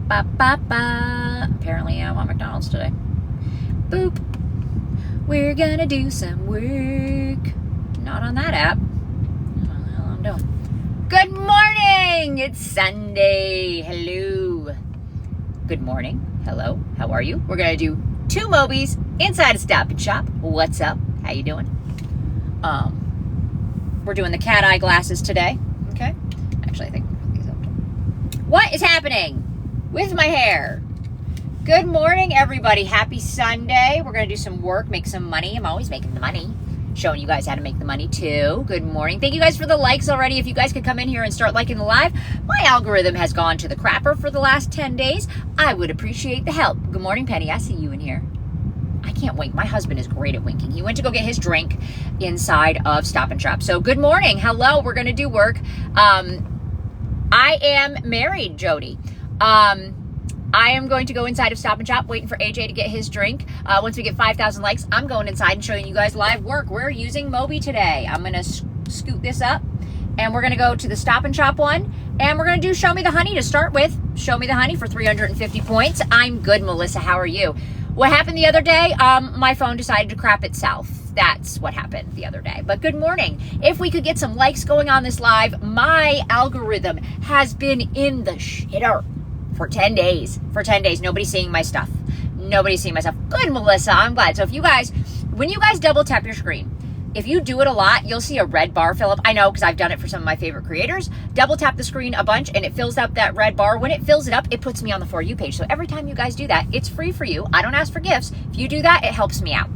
ba, ba, ba. Apparently I'm on McDonald's today. Boop. We're gonna do some work. Not on that app. I don't know what the hell I'm doing. Good morning! It's Sunday. Hello. Good morning. Hello. How are you? We're gonna do 2 Mobies inside a Stop and Shop. What's up? How you doing? We're doing the cat eye glasses today. Okay. Actually, I think we'll put these up. What is happening with my hair? Good morning, everybody. Happy Sunday. We're going to do some work, make some money. I'm always making the money. Showing you guys how to make the money, too. Good morning. Thank you guys for the likes already. If you guys could come in here and start liking the live. My algorithm has gone to the crapper for the last 10 days. I would appreciate the help. Good morning, Penny. I see you in here. I can't wink. My husband is great at winking. He went to go get his drink inside of Stop and Shop. So good morning. Hello. We're going to do work. I am married, Jody. I am going to go inside of Stop and Shop, waiting for AJ to get his drink. Once we get 5,000 likes, I'm going inside and showing you guys live work. We're using Mobi today. I'm going to scoot this up, and we're going to go to the Stop and Shop one, and we're going to do Show Me the Honey to start with. Show Me the Honey for 350 points. I'm good, Melissa. How are you? What happened the other day? My phone decided to crap itself. That's what happened the other day. But good morning. If we could get some likes going on this live, my algorithm has been in the shitter for 10 days. For 10 days, nobody's seeing my stuff. Nobody's seeing my stuff. Good, Melissa. I'm glad. So if you guys, when you guys double tap your screen, if you do it a lot, you'll see a red bar fill up. I know because I've done it for some of my favorite creators. Double tap the screen a bunch and it fills up that red bar. When it fills it up, it puts me on the For You page. So every time you guys do that, it's free for you. I don't ask for gifts. If you do that, it helps me out.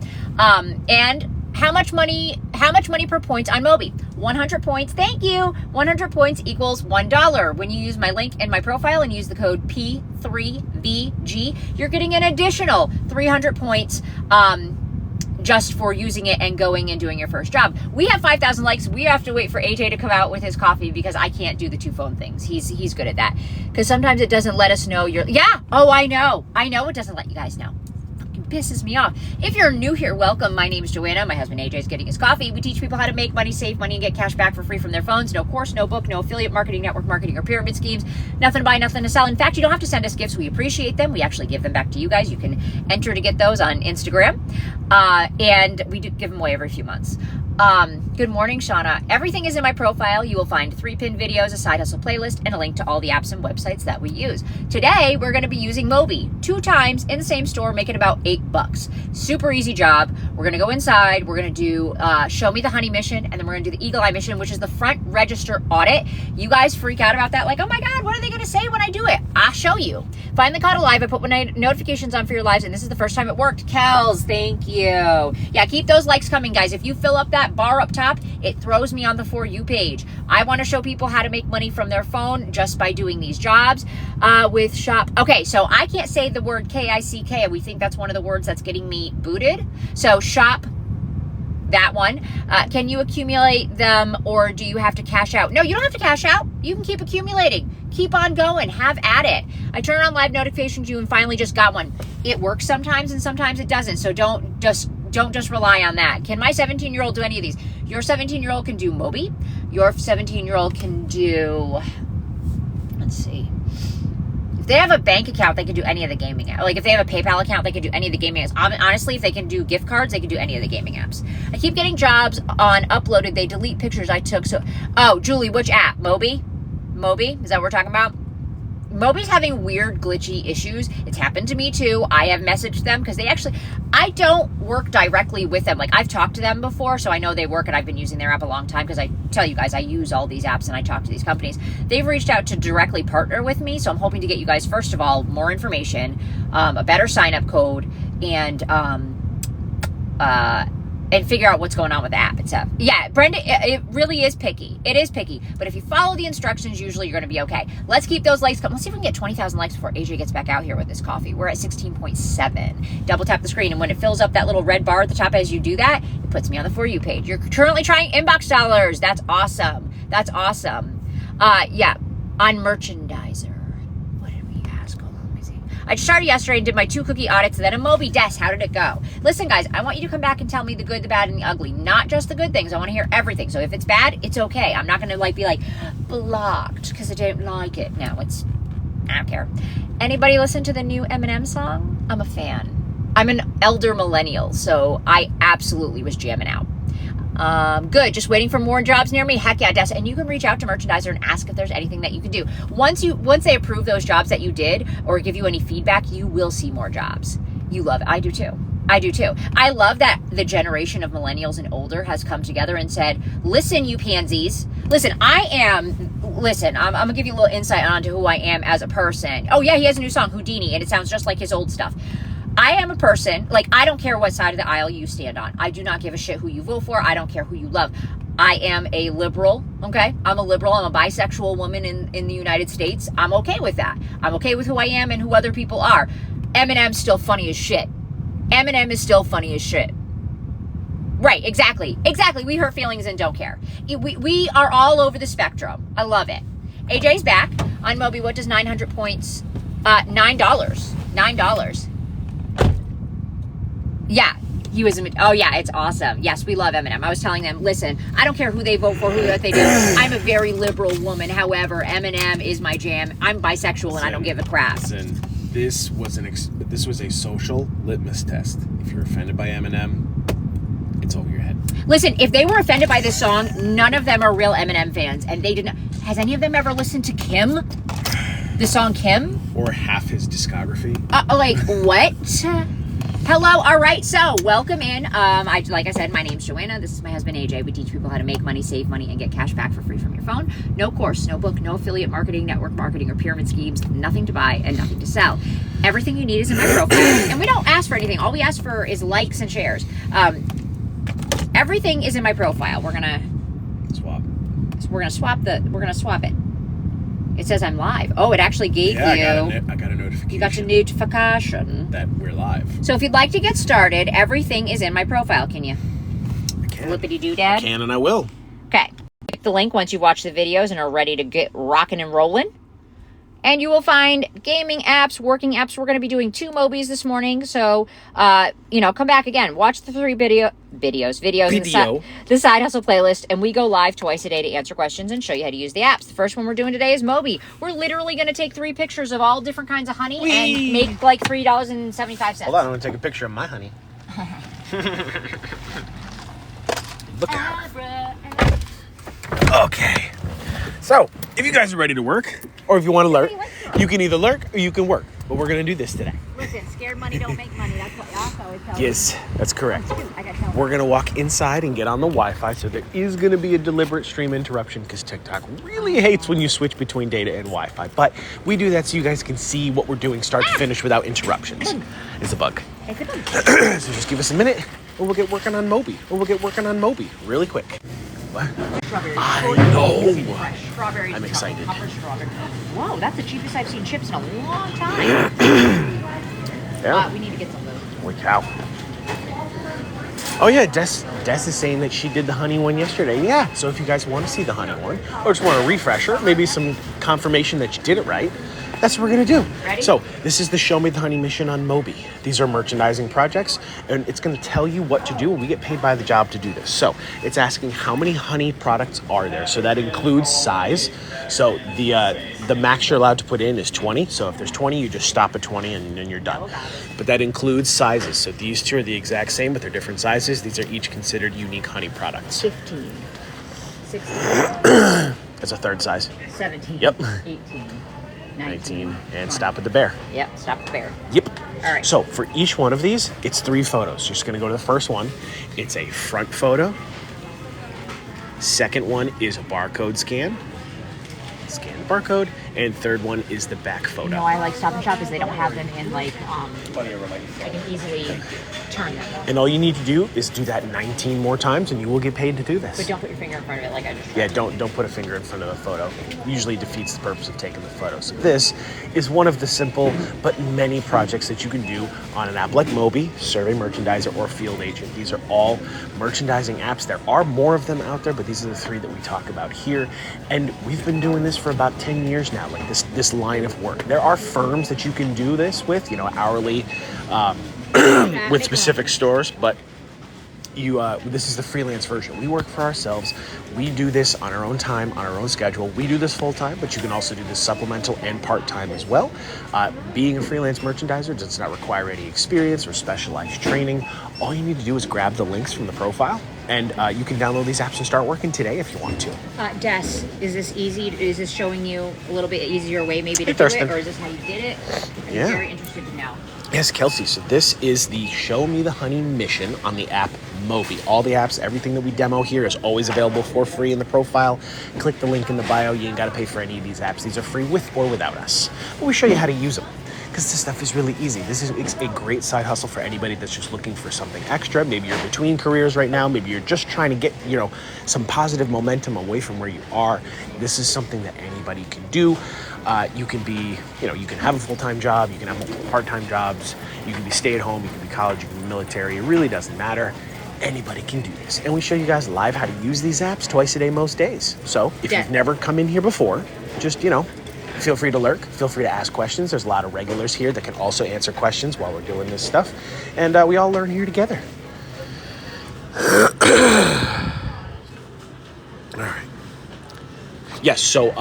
And how much money per point on Mobi? 100 points. Thank you. 100 points equals $1. When you use my link in my profile and use the code P3VG, you're getting an additional 300 points just for using it and going and doing your first job. We have 5,000 likes. We have to wait for AJ to come out with his coffee because I can't do the 2 phone things. He's good at that. Because sometimes it doesn't let us know oh, I know it doesn't let you guys know. Pisses me off. If you're new here, welcome. My name is Joanna. My husband AJ is getting his coffee. We teach people how to make money, save money, and get cash back for free from their phones. No course, no book, no affiliate marketing, network marketing, or pyramid schemes. Nothing to buy, nothing to sell. In fact, you don't have to send us gifts. We appreciate them. We actually give them back to you guys. You can enter to get those on Instagram. And we do give them away every few months. Good morning, Shauna. Everything is in my profile. You will find 3-pin videos, a side hustle playlist, and a link to all the apps and websites that we use. Today, we're going to be using Mobi 2 times in the same store, making about $8. Super easy job. We're going to go inside. We're going to do Show Me the Honey mission, and then we're going to do the Eagle Eye mission, which is the front register audit. You guys freak out about that, like, oh my God, what are they going to say when I do it? I'll show you. Find the code live. I put my notifications on for your lives, and this is the first time it worked. Kels, thank you. Yeah, keep those likes coming, guys. If you fill up that bar up top, it throws me on the For You page. I want to show people how to make money from their phone just by doing these jobs with shop. Okay, so I can't say the word K-I-C-K. We think that's one of the words that's getting me booted. So shop, that one. Can you accumulate them or do you have to cash out? No, you don't have to cash out. You can keep accumulating. Keep on going. Have at it. I turn on live notifications you and finally just got one. It works sometimes and sometimes it doesn't. So don't just rely on that. Can my 17-year-old do any of these? Your 17-year-old can do Mobi. Your 17-year-old can do, let's see. If they have a bank account, they can do any of the gaming apps. Like if they have a PayPal account, they can do any of the gaming apps. Honestly, if they can do gift cards, they can do any of the gaming apps. I keep getting jobs on uploaded. They delete pictures I took. So, oh, Julie, which app? Mobi? Is that what we're talking about? Mobi's having weird glitchy issues. It's happened to me too. I have messaged them because I don't work directly with them. Like I've talked to them before, so I know they work and I've been using their app a long time because I tell you guys, I use all these apps and I talk to these companies. They've reached out to directly partner with me. So I'm hoping to get you guys, first of all, more information, a better sign up code and figure out what's going on with the app itself. Yeah, Brenda, it really is picky. It is picky. But if you follow the instructions, usually you're going to be okay. Let's keep those likes coming. Let's see if we can get 20,000 likes before AJ gets back out here with this coffee. We're at 16.7. Double tap the screen. And when it fills up that little red bar at the top as you do that, it puts me on the For You page. You're currently trying inbox dollars. That's awesome. That's awesome. Yeah, on merchandiser. I started yesterday and did my 2 cookie audits, then a Mobi. Des, how did it go? Listen, guys, I want you to come back and tell me the good, the bad, and the ugly. Not just the good things. I want to hear everything. So if it's bad, it's okay. I'm not going to be blocked because I don't like it. No, I don't care. Anybody listen to the new Eminem song? I'm a fan. I'm an elder millennial, so I absolutely was jamming out. Good. Just waiting for more jobs near me. Heck yeah, Des. And you can reach out to Merchandiser and ask if there's anything that you can do. Once they approve those jobs that you did or give you any feedback, you will see more jobs. You love it. I do too. I love that the generation of millennials and older has come together and said, listen, you pansies. Listen, I'm going to give you a little insight onto who I am as a person. Oh yeah, he has a new song, Houdini, and it sounds just like his old stuff. I am a person, like, I don't care what side of the aisle you stand on. I do not give a shit who you vote for. I don't care who you love. I am a liberal, okay? I'm a liberal. I'm a bisexual woman in the United States. I'm okay with that. I'm okay with who I am and who other people are. Eminem's still funny as shit. Eminem is still funny as shit. Right, exactly. We hurt feelings and don't care. We are all over the spectrum. I love it. AJ's back on Moby. What does 900 points? $9. $9. Yeah, he was. Oh yeah, it's awesome. Yes, we love Eminem. I was telling them, listen, I don't care who they vote for, who that they do. I'm a very liberal woman. However, Eminem is my jam. I'm bisexual and I don't give a crap. Listen, this was a social litmus test. If you're offended by Eminem, it's over your head. Listen, if they were offended by this song, none of them are real Eminem fans, and they didn't. Has any of them ever listened to Kim? The song Kim? Or half his discography? Like what? Hello, all right, so welcome in. Like I said, my name's Joanna. This is my husband, AJ. We teach people how to make money, save money, and get cash back for free from your phone. No course, no book, no affiliate marketing, network marketing, or pyramid schemes. Nothing to buy and nothing to sell. Everything you need is in my profile. And we don't ask for anything. All we ask for is likes and shares. Everything is in my profile. We're gonna swap it. It says I'm live. Oh, it actually gave you. I got a notification. You got your notification that we're live. So if you'd like to get started, everything is in my profile. Can you? I can. Flippity-doo-dad? I can and I will. Okay. Click the link once you've watched the videos and are ready to get rocking and rolling. And you will find gaming apps, working apps. We're going to be doing 2 Mobies this morning. So, come back again. Watch the 3 videos. The side hustle playlist. And we go live twice a day to answer questions and show you how to use the apps. The first one we're doing today is Moby. We're literally going to take 3 pictures of all different kinds of honey and make like $3.75. Hold on, I'm going to take a picture of my honey. Look at her. Okay. So, if you guys are ready to work, or if you want to lurk, you can either lurk or you can work. But we're going to do this today. Listen, scared money don't make money. That's what I always tell you. Yes, that's correct. We're going to walk inside and get on the Wi-Fi. So there is going to be a deliberate stream interruption because TikTok really hates when you switch between data and Wi-Fi. But we do that so you guys can see what we're doing start to finish without interruptions. It's a bug. It's a bug. So just give us a minute and we'll get working on Moby. Really quick. What? I know. Strawberries. I'm excited. Whoa, that's the cheapest I've seen chips in a long time. Yeah. We need to get some of those. Holy cow. Oh yeah, Des is saying that she did the honey one yesterday. Yeah, so if you guys want to see the honey one, or just want a refresher, maybe some confirmation that you did it right, that's what we're going to do. Ready? So this is the Show Me the Honey mission on Moby. These are merchandising projects, and it's going to tell you what to do, and we get paid by the job to do this. So it's asking how many honey products are there. So that includes size. So the max you're allowed to put in is 20. So if there's 20, you just stop at 20 and then you're done. But that includes sizes. So these 2 are the exact same, but they're different sizes. These are each considered unique honey products. 15. 16. That's a third size. 17. Yep. 18. 19. And stop at the bear. Yep, stop at the bear. Yep. All right. So for each one of these, it's 3 photos. You're just going to go to the first one. It's a front photo. Second one is a barcode scan. Scan the barcode. And third one is the back photo. I like Stop and Shop is they don't have them in I can easily turn them. And all you need to do is do that 19 more times and you will get paid to do this. But don't put your finger in front of it like I just tried. Yeah, don't put a finger in front of the photo. It usually defeats the purpose of taking the photo. So this is one of the simple but many projects that you can do on an app like Moby, Survey Merchandiser, or Field Agent. These are all merchandising apps. There are more of them out there, but these are the 3 that we talk about here. And we've been doing this for about 10 years now, like this line of work. There are firms that you can do this with, hourly, with specific stores, but this is the freelance version. We work for ourselves. We do this on our own time, on our own schedule. We do this full time, but you can also do this supplemental and part time as well. Being a freelance merchandiser does not require any experience or specialized training. All you need to do is grab the links from the profile, and you can download these apps and start working today if you want to. Des, is this easy? Is this showing you a little bit easier way maybe to do it, or is this how you did it? I'm very interested to know. Yes, Kelsey. So this is the Show Me the Honey mission on the app Moby. All the apps, everything that we demo here is always available for free in the profile. Click the link in the bio. You ain't got to pay for any of these apps. These are free with or without us. But we show you how to use them because this stuff is really easy. This is a great side hustle for anybody that's just looking for something extra. Maybe you're between careers right now. Maybe you're just trying to get, some positive momentum away from where you are. This is something that anybody can do. You can be, you can have a full-time job, you can have multiple part-time jobs, you can be stay-at-home, you can be college, you can be military. It really doesn't matter. Anybody can do this. And we show you guys live how to use these apps twice a day most days. So if you've never come in here before, just, feel free to lurk, feel free to ask questions. There's a lot of regulars here that can also answer questions while we're doing this stuff. And we all learn here together. All right. Yes, so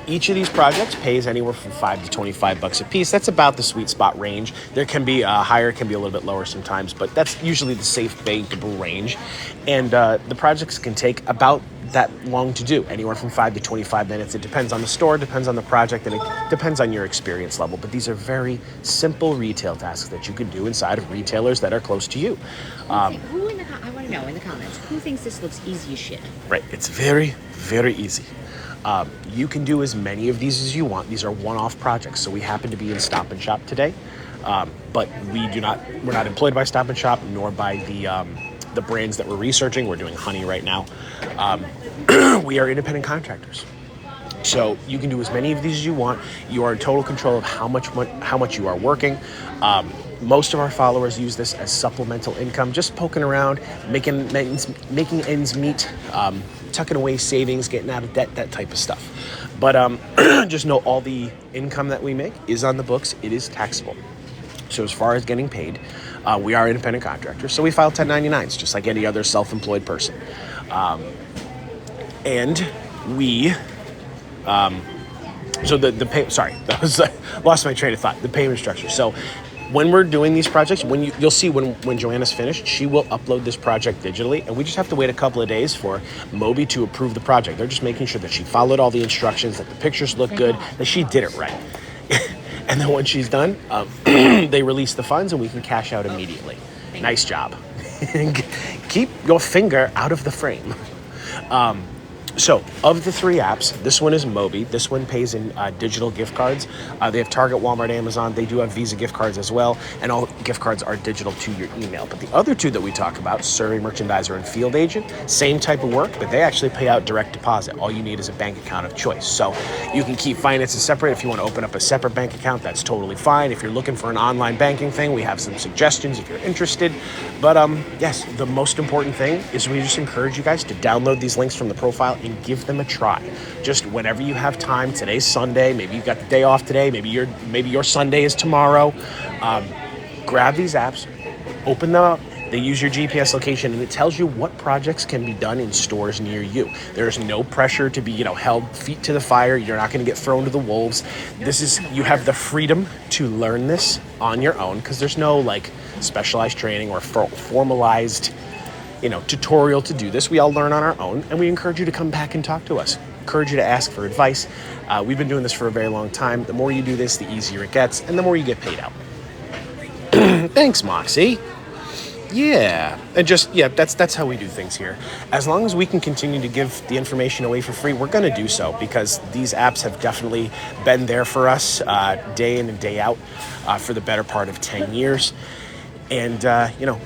each of these projects pays anywhere from $5 to $25 a piece. That's about the sweet spot range. There can be higher, can be a little bit lower sometimes, but that's usually the safe bankable range. And the projects can take about that long to do, anywhere from 5 to 25 minutes. It depends on the store, depends on the project, and it depends on your experience level. But these are very simple retail tasks that you can do inside of retailers that are close to you. I want to know in the comments, who thinks this looks easy as shit? Right, it's very, very easy. You can do as many of these as you want. These are one-off projects. So we happen to be in Stop and Shop today, but we're not employed by Stop and Shop nor by the brands that we're researching. We're doing honey right now. We are independent contractors. So you can do as many of these as you want. You are in total control of how much you are working. Most of our followers use this as supplemental income, just poking around, making ends meet, tucking away savings, getting out of debt, that type of stuff. But just know all the income that we make is on the books. It is taxable. So as far as getting paid, we are independent contractors. So we file 1099s just like any other self-employed person. And we... so the pay, sorry, that was, lost my train of thought. The payment structure. So when we're doing these projects, you'll see when Joanna's finished, she will upload this project digitally, and we just have to wait a couple of days for Moby to approve the project. They're just making sure that she followed all the instructions, that the pictures look good, that she did it right. And then when she's done, they release the funds and we can cash out immediately. Nice job. Keep your finger out of the frame. So, of the three apps, this one is Moby. This one pays in digital gift cards. They have Target, Walmart, Amazon. They do have Visa gift cards as well, and all gift cards are digital to your email. But the other two that we talk about, Survey Merchandiser and Field Agent, same type of work, but they actually pay out direct deposit. All you need is a bank account of choice. So you can keep finances separate. If you want to open up a separate bank account, that's totally fine. If you're looking for an online banking thing, we have some suggestions if you're interested. But yes, the most important thing is we just encourage you guys to download these links from the profile and give them a try. Just whenever you have time. Today's Sunday. Maybe you've got the day off today. Maybe your Sunday is tomorrow. Grab these apps, open them up. They use your GPS location, and it tells you what projects can be done in stores near you. There's no pressure to be, held feet to the fire. You're not going to get thrown to the wolves. You have the freedom to learn this on your own because there's no specialized training or formalized tutorial to do this. We all learn on our own, and we encourage you to come back and talk to us. Encourage you to ask for advice. We've been doing this for a very long time. The more you do this, the easier it gets, and the more you get paid out. Thanks, Moxie. Yeah, and that's how we do things here. As long as we can continue to give the information away for free, we're going to do so because these apps have definitely been there for us day in and day out for the better part of 10 years. And,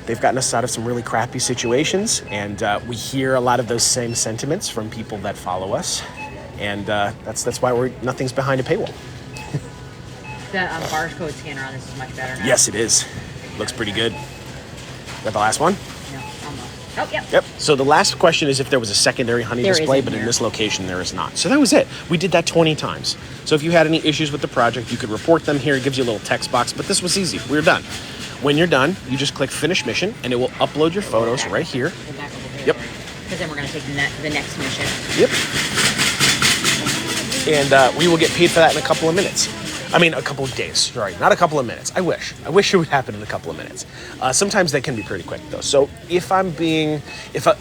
they've gotten us out of some really crappy situations. And we hear a lot of those same sentiments from people that follow us. And that's why nothing's behind a paywall. The barcode scanner on this is much better now. Yes, it is. Looks pretty good. Is that the last one? No, almost. Oh, yep. Yep. So the last question is if there was a secondary honey display, but in this location there is not. So that was it. We did that 20 times. So if you had any issues with the project, you could report them here. It gives you a little text box, but this was easy. We were done. When you're done, you just click Finish Mission, and it will upload your photos right here. Yep. Because then we're going to take the next mission. Yep. And we will get paid for that in a couple of minutes. I mean, a couple of days. Sorry, not a couple of minutes. I wish it would happen in a couple of minutes. Sometimes they can be pretty quick though. So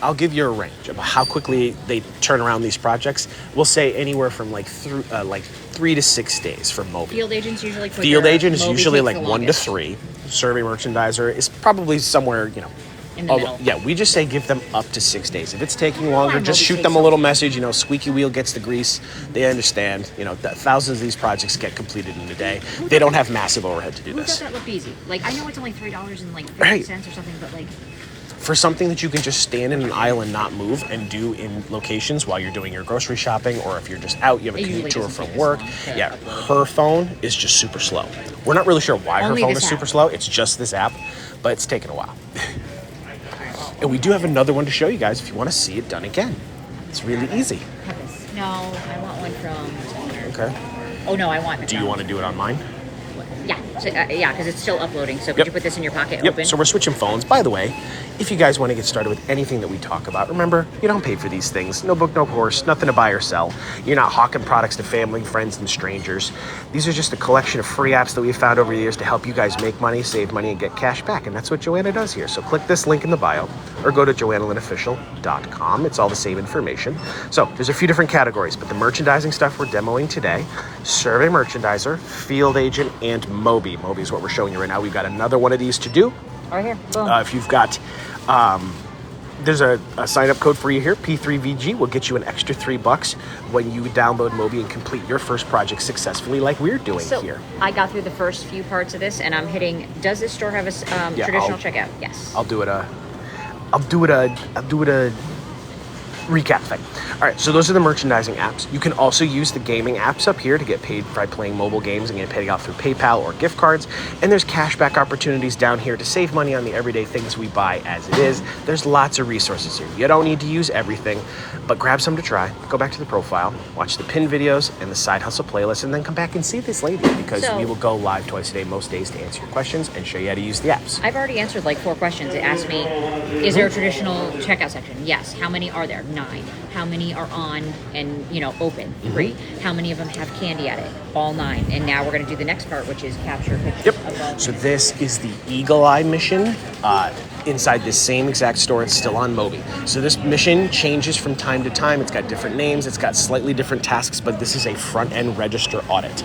I'll give you a range of how quickly they turn around these projects. We'll say anywhere from like 3 to 6 days for Moby. Field agents usually quicker. Field agent is Moby usually takes like the 1 to longest. 3. Survey merchandiser is probably somewhere, In the middle. Yeah, we just say give them up to 6 days. If it's taking longer, Moby just shoot takes them a so little long. message. Squeaky wheel gets the grease. They understand. Thousands of these projects get completed in a day. They don't have massive overhead to do Who does this. that look easy? Like, I know it's only $3 and like 50 Right. cents or something, but like, For something that you can just stand in an aisle and not move and do in locations while you're doing your grocery shopping, or if you're just out, you have a It commute usually to or doesn't from take this work. long to Yeah, upload. her phone is just super slow. We're not really sure why Only her phone this is super app. slow. It's just this app, but it's taken a while. And we do have another one to show you guys if you want to see it done again. It's really easy. have this. No, I want one from. Okay. Oh no, I want. Do you want to do it on mine? Yeah, so, yeah, because it's still uploading. So could Yep. you put this in your pocket? Yep, Open? so we're switching phones. By the way, if you guys want to get started with anything that we talk about, remember, you don't pay for these things. No book, no course, nothing to buy or sell. You're not hawking products to family, friends, and strangers. These are just a collection of free apps that we've found over the years to help you guys make money, save money, and get cash back. And that's what Joanna does here. So click this link in the bio or go to joannalynofficial.com. It's all the same information. So there's a few different categories, but the merchandising stuff we're demoing today, survey merchandiser, field agent, and Moby. Moby is what we're showing you right now. We've got another one of these to do. Right here. Boom. If you've got, there's a sign-up code for you here. P3VG will get you an extra $3 when you download Moby and complete your first project successfully, like we're doing So here. I got through the first few parts of this, and I'm hitting. Does this store have a traditional I'll- checkout? Yes. I'll do it a recap thing. All right, so those are the merchandising apps. You can also use the gaming apps up here to get paid by playing mobile games and get paid out through PayPal or gift cards. And there's cashback opportunities down here to save money on the everyday things we buy as it is. There's lots of resources here. You don't need to use everything, but grab some to try. Go back to the profile, watch the pin videos and the side hustle playlist, and then come back and see this lady because So- we will go live twice a day most days to answer your questions and show you how to use the apps. I've already answered like 4 questions. It asked me, is there a traditional checkout section? Yes. How many are there? 9. How many are on and, open? 3. How many of them have candy at it? All 9. And now we're going to do the next part, which is capture pictures. Yep. Above. So this is the Eagle Eye mission inside this same exact store. It's still on Moby. So this mission changes from time to time. It's got different names. It's got slightly different tasks, but this is a front-end register audit.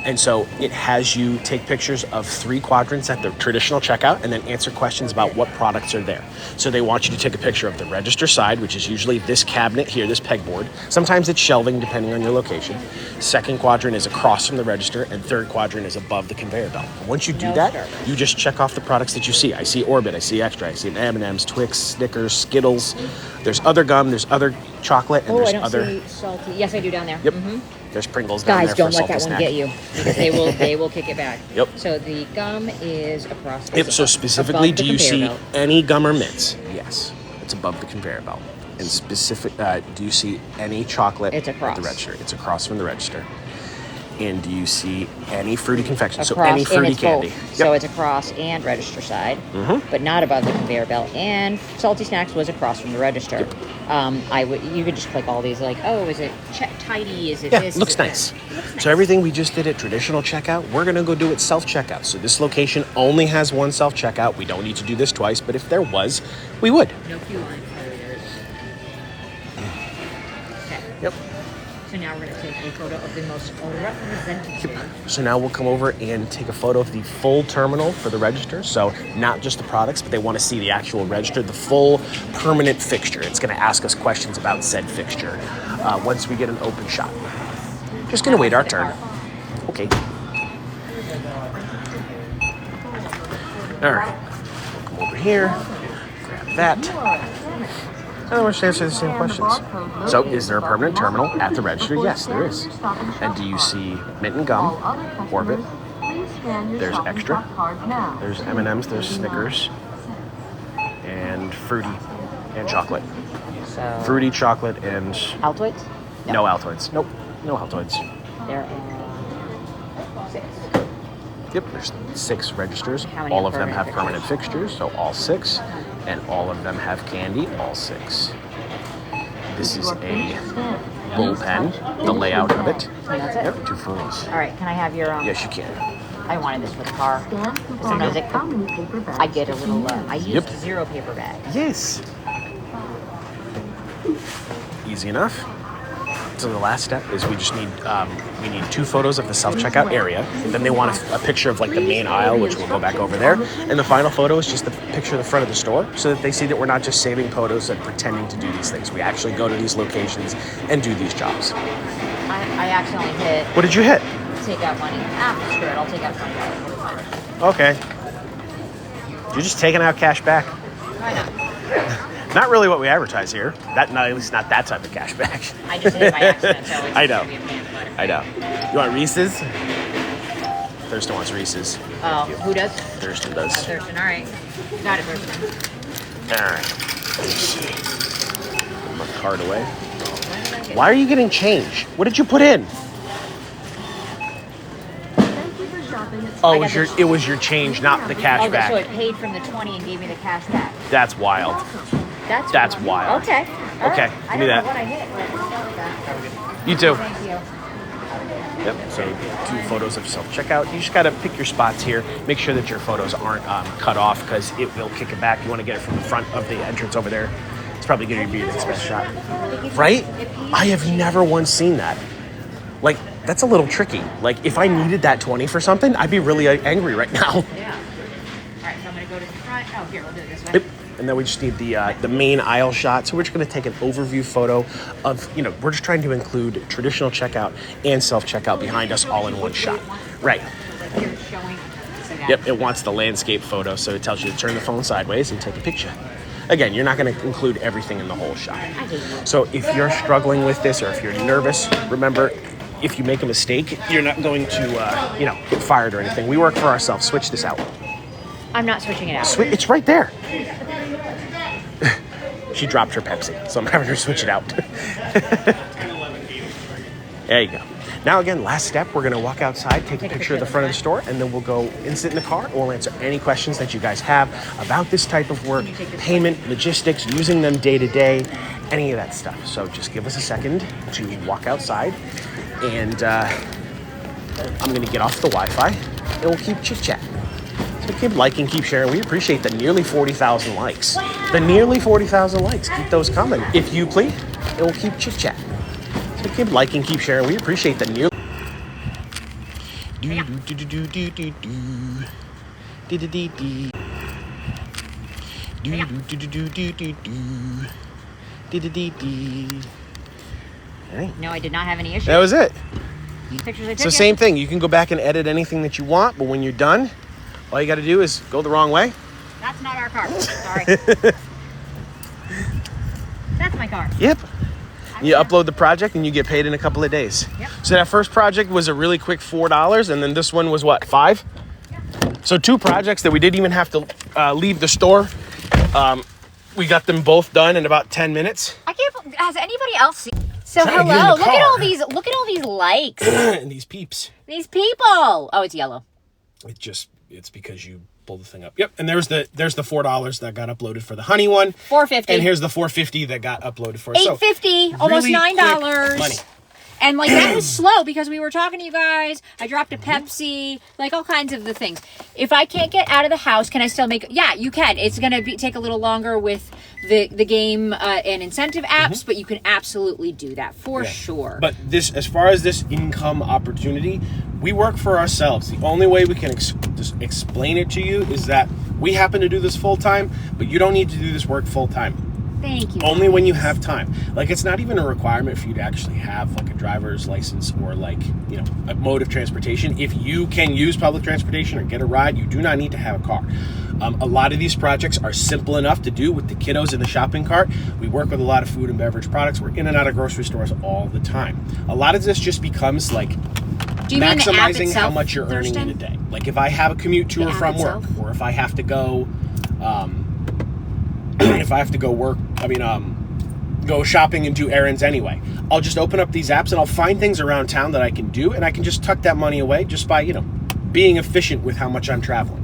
And so it has you take pictures of 3 quadrants at the traditional checkout and then answer questions about what products are there. So they want you to take a picture of the register side, which is usually this cabinet here, this pegboard. Sometimes it's shelving, depending on your location. Second quadrant is across from the register, and third quadrant is above the conveyor belt. And once you do No that, service. you just check off the products that you see. I see Orbit, I see Extra, I see M&M's, Twix, Snickers, Skittles. There's other gum, there's other chocolate, and Oh, there's I don't other. see salty. Yes, I do down there. Yep. Mhm. There's Pringles down Guys, there don't for a let that salty one snack. get you because they will kick it back. Yep. So the gum is across. Yep. So specifically, above the do you conveyor see belt. any gum or mints? Yes, it's above the conveyor belt. And do you see any chocolate It's across. at the register? It's across from the register. And do you see any fruity confections? Across, So any and fruity it's candy? both. So it's across and register side, but not above the conveyor belt. And salty snacks was across from the register. You could just click all these like, oh, is it tidy? Is it Yeah, this? looks Is it nice. that? Looks nice. So everything we just did at traditional checkout, we're gonna go do it self-checkout. So this location only has one self-checkout. We don't need to do this twice, but if there was, we would. No queue line. Okay. Yep. So now we're going to take a photo of the most representative. So now we'll come over and take a photo of the full terminal for the register. So not just the products, but they want to see the actual register, the full permanent fixture. It's going to ask us questions about said fixture once we get an open shot. Just going to wait our turn. Okay. All right. We'll come over here, grab that. And then we'll just answer the same questions. So, is there a permanent terminal at the register? Yes, there is. And do you see mint and gum, Orbit? There's Extra. There's M&M's, there's Snickers, and fruity and chocolate. So Fruity, chocolate, and Altoids? no Altoids. Nope, no Altoids. There are 6. Yep, there's 6 registers. How many All have of them have permanent permanent fixtures, so all 6. And all of them have candy, all 6. This is a bullpen, the layout of it. That's it? Yep, 2 phones. All right, can I have your... Yes, you can. I wanted this for the car. Sometimes I get a little... I used 0 paper bag. Yes. Easy enough. So the last step is we just need 2 photos of the self-checkout area. Then they want a picture of like the main aisle, which we'll go back over there. And the final photo is just the picture of the front of the store, so that they see that we're not just saving photos and pretending to do these things. We actually go to these locations and do these jobs. I accidentally hit... What did you hit? Take out money. Screw it. I'll take out $20. Okay. You're just taking out cash back. I know. Not really what we advertise here. At least not that type of cash back. I just hit it by accident, so it's I know. gonna be a pain in the butt. I know. You want Reese's? Thurston wants Reese's. Oh, who does? Thurston does. Thurston, all right. Got it, Thurston. All right. Let's see. Put my card away. Why are you getting change? What did you put in? Oh, it was your change, not the cash back. So it paid from the 20 and gave me the cash back. That's wild. That's wild. Okay. All Okay, right. give me that. I don't know what I hit, but I'll start with that. You too. Thank you. Yep, so 2 photos of self-checkout. You just got to pick your spots here. Make sure that your photos aren't cut off, because it will kick it back. You want to get it from the front of the entrance over there. It's probably going to be your next best shot. Right? I have never once seen that. Like, that's a little tricky. Like, if I needed that 20 for something, I'd be really angry right now. Yeah. All right, so I'm going to go to the front. Oh, here, we'll do it this way. Yep. And then we just need the main aisle shot. So we're just going to take an overview photo of, we're just trying to include traditional checkout and self-checkout behind us all in one shot. Right. Here, showing. Yep, it wants the landscape photo, so it tells you to turn the phone sideways and take a picture. Again, you're not going to include everything in the whole shot. So if you're struggling with this, or if you're nervous, remember, if you make a mistake, you're not going to, get fired or anything. We work for ourselves. Switch this out. I'm not switching it out. It's right there. She dropped her Pepsi, so I'm having her switch it out. There you go. Now again, last step, we're going to walk outside, take a picture of the front of the store, and then we'll go and sit in the car, and we'll answer any questions that you guys have about this type of work, payment, logistics, using them day to day, any of that stuff. So just give us a second to walk outside, and I'm going to get off the Wi-Fi, and we'll keep chit-chatting. So keep liking, keep sharing. We appreciate the nearly 40,000 likes. The nearly 40,000 likes. Keep those coming, if you please, and we'll keep chit-chatting. So keep liking, keep sharing. We appreciate the nearly... No, I did not have any issues. That was it. These pictures I took. So same thing. You can go back and edit anything that you want, but when you're done, all you got to do is go the wrong way. That's not our car. Sorry. That's my car. Yep. You upload the project and you get paid in a couple of days. Yep. So that first project was a really quick $4, and then this one was what, $5? Yep. So 2 projects that we didn't even have to leave the store. We got them both done in about 10 minutes. I can't. Has anybody else seen? So Trying to get in hello. the Look at car. all these. Look at all these likes. And these peeps. These people. Oh, it's yellow. It's because you pulled the thing up. Yep. And there's the $4 that got uploaded for the honey one. $4.50. And here's the $4.50 that got uploaded for $8.50. Almost really $9. quick money. And like that was slow because we were talking to you guys. I dropped a Pepsi, like all kinds of the things. If I can't get out of the house, can I still make? Yeah, you can. It's gonna take a little longer with the game and incentive apps, but you can absolutely do that for sure. But this, as far as this income opportunity, we work for ourselves. The only way we can just explain it to you is that we happen to do this full time, but you don't need to do this work full time. Thank you. Only when you have time. Like, it's not even a requirement for you to actually have like a driver's license or like, a mode of transportation. If you can use public transportation or get a ride, you do not need to have a car. A lot of these projects are simple enough to do with the kiddos in the shopping cart. We work with a lot of food and beverage products. We're in and out of grocery stores all the time. A lot of this just becomes like maximizing how much you're earning in a day. Like if I have a commute to or from work, or if I have to go, go shopping and do errands anyway, I'll just open up these apps and I'll find things around town that I can do, and I can just tuck that money away just by, being efficient with how much I'm traveling.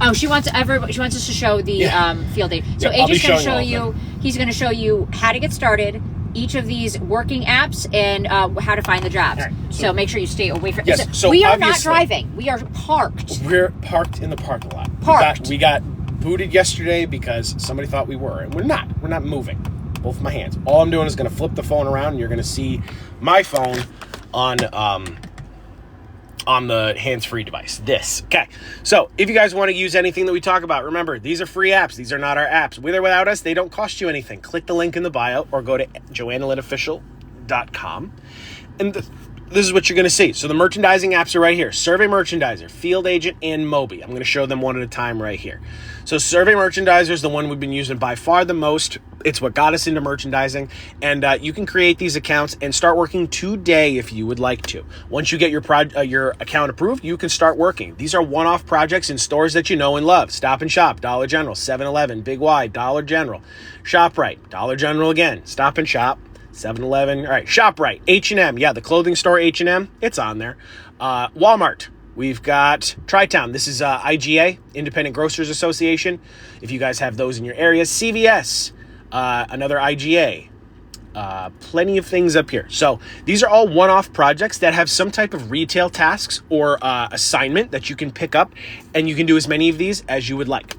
Oh, she wants us to show the field day. So Yeah, AJ's going to show you. He's going to show you how to get started, each of these working apps, and how to find the jobs. Right, so make sure you stay away from. Yes, so we are not driving. We are parked. We're parked in the parking lot. Parked. We got booted yesterday because somebody thought we were, and we're not. We're not moving. Both of my hands. All I'm doing is going to flip the phone around, and you're going to see my phone on the hands-free device. This. Okay. So if you guys want to use anything that we talk about, remember, these are free apps. These are not our apps. With or without us, they don't cost you anything. Click the link in the bio or go to joannalitofficial.com. And this is what you're going to see. So the merchandising apps are right here. Survey Merchandiser, Field Agent, and Moby. I'm going to show them one at a time right here. So Survey Merchandiser is the one we've been using by far the most. It's what got us into merchandising. And you can create these accounts and start working today if you would like to. Once you get your account approved, you can start working. These are one-off projects in stores that you know and love. Stop and Shop, Dollar General, 7-Eleven, Big Y, Dollar General, ShopRite, Dollar General again, Stop and Shop, 7-Eleven, all right, ShopRite, H&M, yeah, the clothing store H&M, it's on there. Walmart, we've got Tri-Town, this is IGA, Independent Grocers Association, if you guys have those in your area. CVS, another IGA, plenty of things up here. So these are all one-off projects that have some type of retail tasks or assignment that you can pick up, and you can do as many of these as you would like.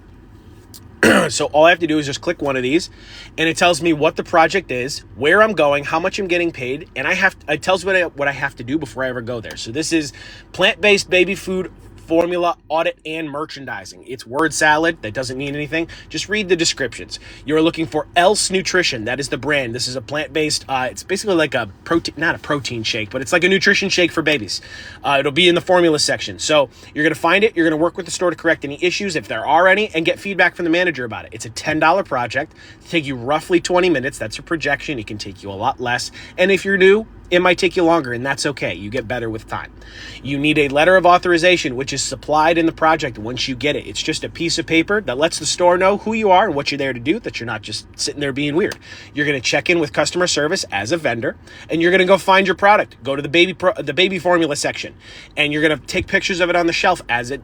So all I have to do is just click one of these, and it tells me what the project is, where I'm going, how much I'm getting paid, and it tells me what I have to do before I ever go there. So this is plant-based baby food formula audit and merchandising. It's word salad. That doesn't mean anything. Just read the descriptions. You're looking for Else Nutrition. That is the brand. This is a plant-based, it's basically like a protein, not a protein shake, but it's like a nutrition shake for babies. It'll be in the formula section. So you're going to find it. You're going to work with the store to correct any issues if there are any and get feedback from the manager about it. It's a $10 project. It'll take you roughly 20 minutes. That's a projection. It can take you a lot less. And if you're new, it might take you longer, and that's okay. You get better with time. You need a letter of authorization, which is supplied in the project once you get it. It's just a piece of paper that lets the store know who you are and what you're there to do, that you're not just sitting there being weird. You're going to check in with customer service as a vendor, and you're going to go find your product. Go to the baby formula section, and you're going to take pictures of it on the shelf as it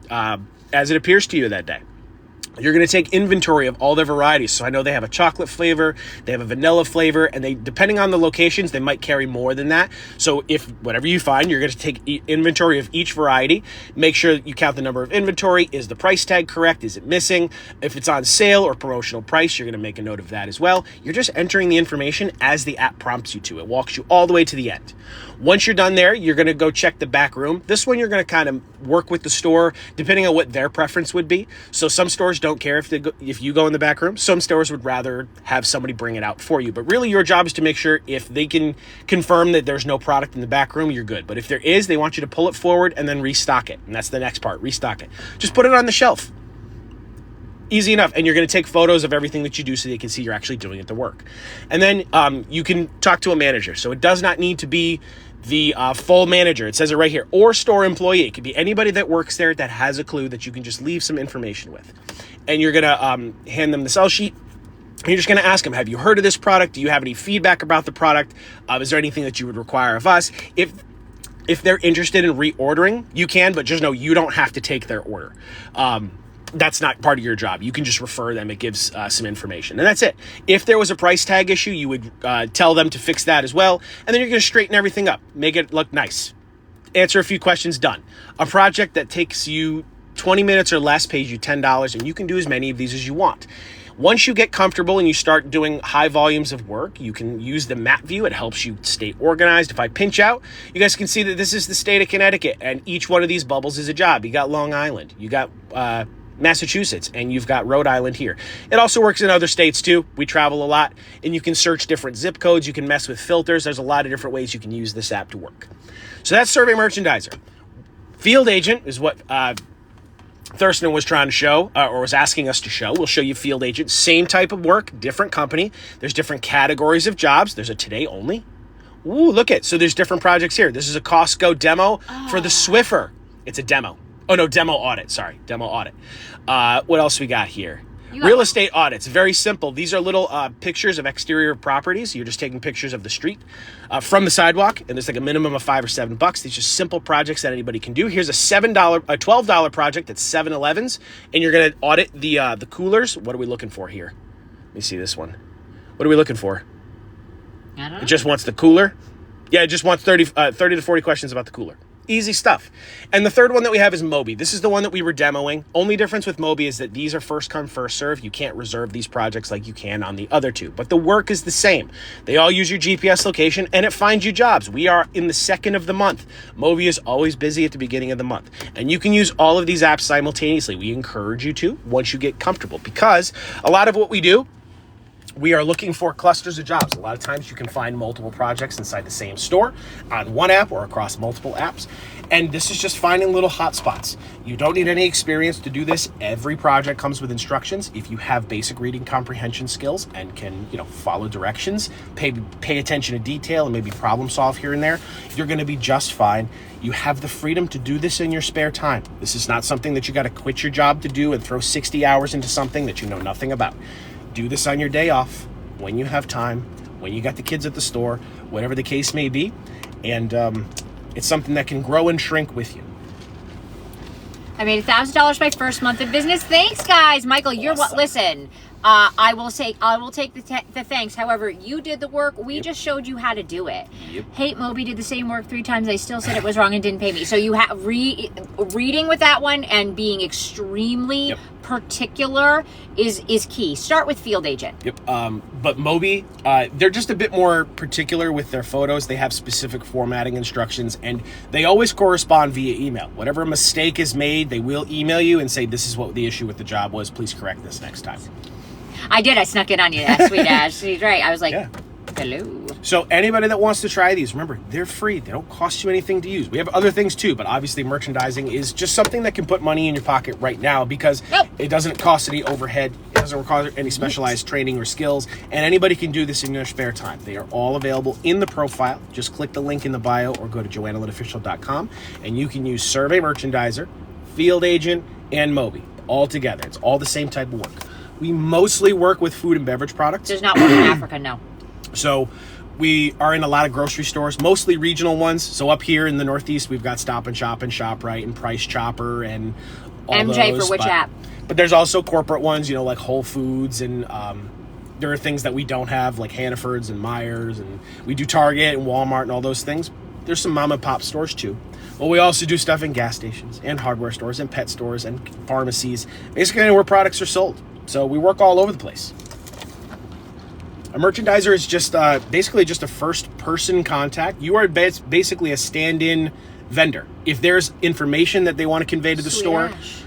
appears to you that day. You're going to take inventory of all their varieties. So I know they have a chocolate flavor, they have a vanilla flavor, and they, depending on the locations, they might carry more than that. So if whatever you find, you're going to take inventory of each variety. Make sure you count the number of inventory. Is the price tag correct? Is it missing? If it's on sale or promotional price, you're going to make a note of that as well. You're just entering the information as the app prompts you to. It walks you all the way to the end. Once you're done there, you're going to go check the back room. This one, you're going to kind of work with the store depending on what their preference would be. So some stores don't care if you go in the back room. Some stores would rather have somebody bring it out for you. But really, your job is to make sure if they can confirm that there's no product in the back room, you're good. But if there is, they want you to pull it forward and then restock it. And that's the next part, restock it. Just put it on the shelf. Easy enough. And you're going to take photos of everything that you do so they can see you're actually doing it to work. And then you can talk to a manager. So it does not need to be the full manager. It says it right here. Or store employee. It could be anybody that works there that has a clue that you can just leave some information with. And you're going to hand them the sell sheet. And you're just going to ask them, have you heard of this product? Do you have any feedback about the product? Is there anything that you would require of us? If they're interested in reordering, you can, but just know you don't have to take their order. That's not part of your job. You can just refer them. It gives some information. And that's it. If there was a price tag issue, you would tell them to fix that as well. And then you're going to straighten everything up. Make it look nice. Answer a few questions, done. A project that takes you 20 minutes or less pays you $10, and you can do as many of these as you want. Once you get comfortable and you start doing high volumes of work, you can use the map view. It helps you stay organized. If I pinch out, you guys can see that this is the state of Connecticut, and each one of these bubbles is a job. You got Long Island. You got Massachusetts, and you've got Rhode Island here. It also works in other states too. We travel a lot, and you can search different zip codes. You can mess with filters. There's a lot of different ways you can use this app to work. So that's Survey Merchandiser. Field Agent is what Thurston was trying to show, or was asking us to show. We'll show you Field Agent. Same type of work, different company. There's different categories of jobs. There's a today only. Ooh, look at, so there's different projects here. This is a Costco demo for the Swiffer. It's a demo. Oh no, demo audit. Sorry, demo audit. What else we got here? Real estate audits, very simple. These are little pictures of exterior properties. You're just taking pictures of the street from the sidewalk, and there's like a minimum of $5 or $7. These are simple projects that anybody can do. Here's a $12 project at 7-Elevens, and you're gonna audit the coolers. What are we looking for here? Let me see this one. What are we looking for? I don't know. It just wants the cooler. Yeah, it just wants 30 to 40 questions about the cooler. Easy stuff. And the third one that we have is Moby. This is the one that we were demoing. Only difference with Moby is that these are first come, first serve. You can't reserve these projects like you can on the other two, but the work is the same. They all use your GPS location and it finds you jobs. We are in the second of the month. Moby is always busy at the beginning of the month. And you can use all of these apps simultaneously. We encourage you to once you get comfortable, because a lot of what we do, we are looking for clusters of jobs. A lot of times you can find multiple projects inside the same store on one app or across multiple apps. And this is just finding little hot spots. You don't need any experience to do this. Every project comes with instructions. If you have basic reading comprehension skills and can, follow directions, pay attention to detail, and maybe problem solve here and there, you're going to be just fine. You have the freedom to do this in your spare time. This is not something that you got to quit your job to do and throw 60 hours into something that you know nothing about. Do this on your day off, when you have time, when you got the kids at the store, whatever the case may be. And it's something that can grow and shrink with you. I made $1,000 my first month of business. Thanks, guys. Michael, you're what? Listen, I will take the thanks. However, you did the work. We just showed you how to do it. Yep. Hate Moby did the same work 3 times. They still said it was wrong and didn't pay me. So you have reading with that one and being extremely particular is key. Start with field agent. Yep. But Moby, they're just a bit more particular with their photos. They have specific formatting instructions, and they always correspond via email. Whatever mistake is made, they will email you and say, this is what the issue with the job was. Please correct this next time. I did. I snuck it on you, sweet Ash. She's right. I was like, hello. So anybody that wants to try these, remember, they're free. They don't cost you anything to use. We have other things too, but obviously merchandising is just something that can put money in your pocket right now, because it doesn't cost any overhead. It doesn't require any specialized training or skills, and anybody can do this in their spare time. They are all available in the profile. Just click the link in the bio or go to joannalitofficial.com, and you can use Survey Merchandiser, Field Agent, and Moby all together. It's all the same type of work. We mostly work with food and beverage products. There's not one in Africa, no. So we are in a lot of grocery stores, mostly regional ones. So up here in the Northeast, we've got Stop and Shop and ShopRite and Price Chopper and all MJ those, for which app? But there's also corporate ones, like Whole Foods, and there are things that we don't have, like Hannaford's and Myers, and we do Target and Walmart and all those things. There's some mom and pop stores too. Well, we also do stuff in gas stations and hardware stores and pet stores and pharmacies, basically anywhere products are sold. So we work all over the place. A merchandiser is just basically just a first-person contact. You are basically a stand-in vendor. If there's information that they want to convey to the store... Ash.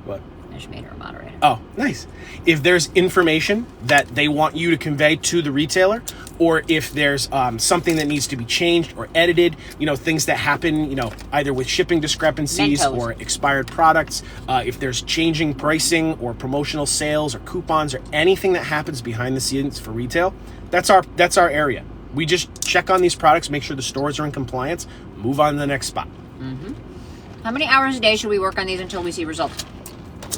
What? I just made her a moderator. Oh, nice. If there's information that they want you to convey to the retailer, or if there's something that needs to be changed or edited, things that happen, either with shipping discrepancies Mentos. or expired products, if there's changing pricing or promotional sales or coupons or anything that happens behind the scenes for retail, that's our area. We just check on these products, make sure the stores are in compliance, move on to the next spot. Mm-hmm. How many hours a day should we work on these until we see results?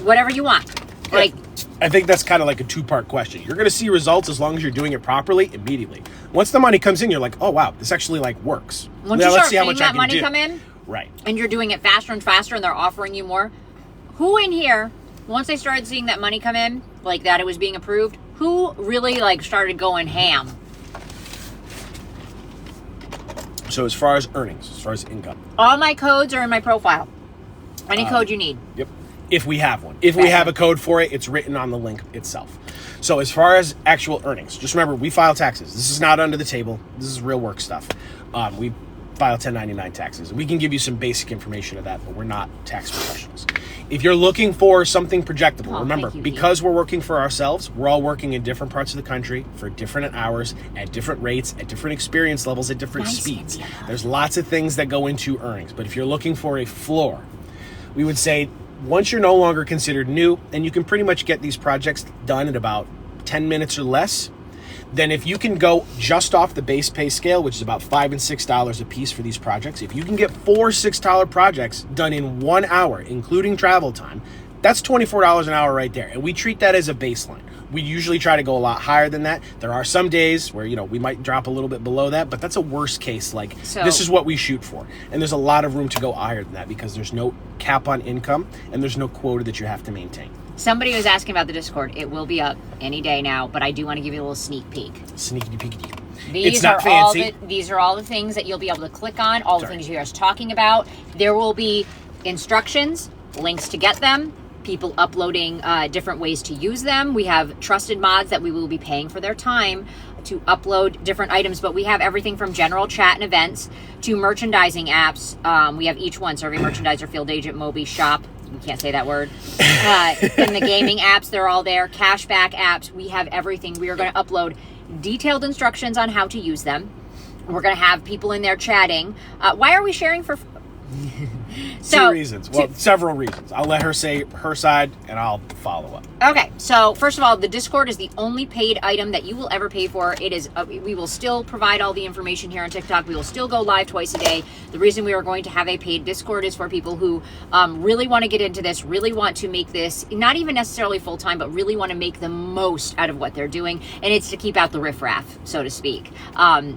Whatever you want. Like, I think that's kind of like a 2-part question. You're going to see results as long as you're doing it properly immediately. Once the money comes in, you're like, oh wow, this actually works. Once you start seeing that money come in, right, and you're doing it faster and faster, and they're offering you more. Who in here, once they started seeing that money come in, like that it was being approved, who really started going ham? So as far as earnings, as far as income, all my codes are in my profile. Any code you need. Yep. If we have one. If we have a code for it, it's written on the link itself. So as far as actual earnings, just remember, we file taxes. This is not under the table. This is real work stuff. We file 1099 taxes. We can give you some basic information of that, but we're not tax professionals. If you're looking for something projectable, remember, because we're working for ourselves, we're all working in different parts of the country for different hours, at different rates, at different experience levels, at different speeds. There's lots of things that go into earnings, but if you're looking for a floor, we would say, once you're no longer considered new and you can pretty much get these projects done in about 10 minutes or less, then if you can go just off the base pay scale, which is about $5 and $6 a piece for these projects, if you can get 4 $6 projects done in 1 hour, including travel time, That's $24 an hour right there. And we treat that as a baseline. We usually try to go a lot higher than that. There are some days where, we might drop a little bit below that, but that's a worst case. This is what we shoot for. And there's a lot of room to go higher than that because there's no cap on income and there's no quota that you have to maintain. Somebody was asking about the Discord. It will be up any day now, but I do want to give you a little sneak peek. Sneaky peeky. It's not fancy. These are all the things that you'll be able to click on, all the things you hear us talking about. There will be instructions, links to get them, people uploading different ways to use them. We have trusted mods that we will be paying for their time to upload different items, but we have everything from general chat and events to merchandising apps. We have each one: Survey Merchandiser, Field Agent, Moby, Shop. You can't say that word. And the gaming apps, they're all there. Cashback apps, we have everything. We are going to upload detailed instructions on how to use them. We're going to have people in there chatting. Why are we sharing for... Two reasons. Well, several reasons. I'll let her say her side and I'll follow up. Okay, so first of all, the Discord is the only paid item that you will ever pay for. It is. We will still provide all the information here on TikTok. We will still go live twice a day. The reason we are going to have a paid Discord is for people who really want to get into this, really want to make this not even necessarily full time, but really want to make the most out of what they're doing. And it's to keep out the riffraff, so to speak.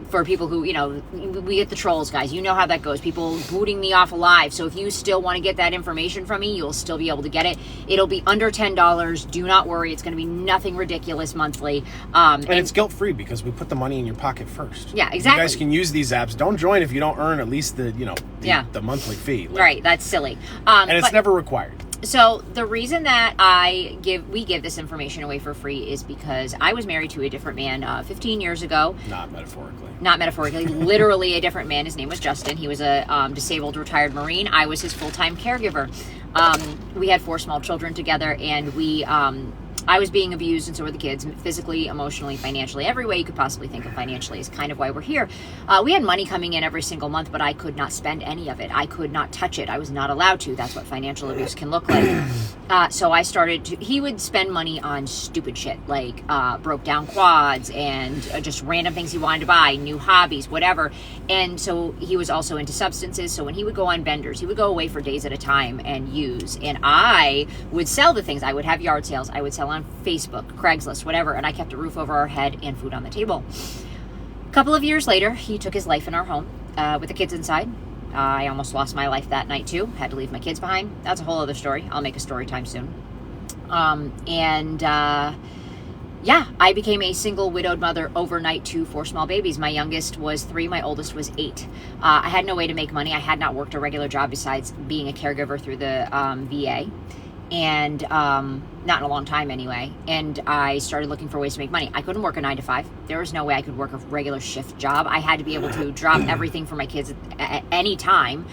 For people who, we get the trolls, guys. You know how that goes. People booting me off alive. So if you still want to get that information from me, you'll still be able to get it. It'll be under $10. Do not worry. It's going to be nothing ridiculous monthly. And it's guilt-free because we put the money in your pocket first. Yeah, exactly. You guys can use these apps. Don't join if you don't earn at least the monthly fee. Right. That's silly. And it's never required. So the reason that we give this information away for free is because I was married to a different man 15 years ago. Not metaphorically. Not metaphorically. Literally a different man. His name was Justin. He was a disabled retired Marine. I was his full-time caregiver. We had 4 small children together, and I was being abused, and so were the kids, physically, emotionally, financially, every way you could possibly think of financially is kind of why we're here. We had money coming in every single month, but I could not spend any of it. I could not touch it. I was not allowed to. That's what financial abuse can look like. So I he would spend money on stupid shit, like broke down quads and just random things he wanted to buy, new hobbies, whatever. And so he was also into substances. So when he would go on benders, he would go away for days at a time and use. And I would sell the things. I would have yard sales. I would sell on Facebook, Craigslist, whatever, and I kept a roof over our head and food on the table. A couple of years later, he took his life in our home with the kids inside. I almost lost my life that night too. Had to leave my kids behind. That's a whole other story. I'll make a story time soon. I became a single widowed mother overnight to 4 small babies. My youngest was 3, my oldest was 8. I had no way to make money. I had not worked a regular job besides being a caregiver through the VA. And not in a long time anyway. And I started looking for ways to make money. I couldn't work a 9 to 5. There was no way I could work a regular shift job. I had to be able to drop everything for my kids at any time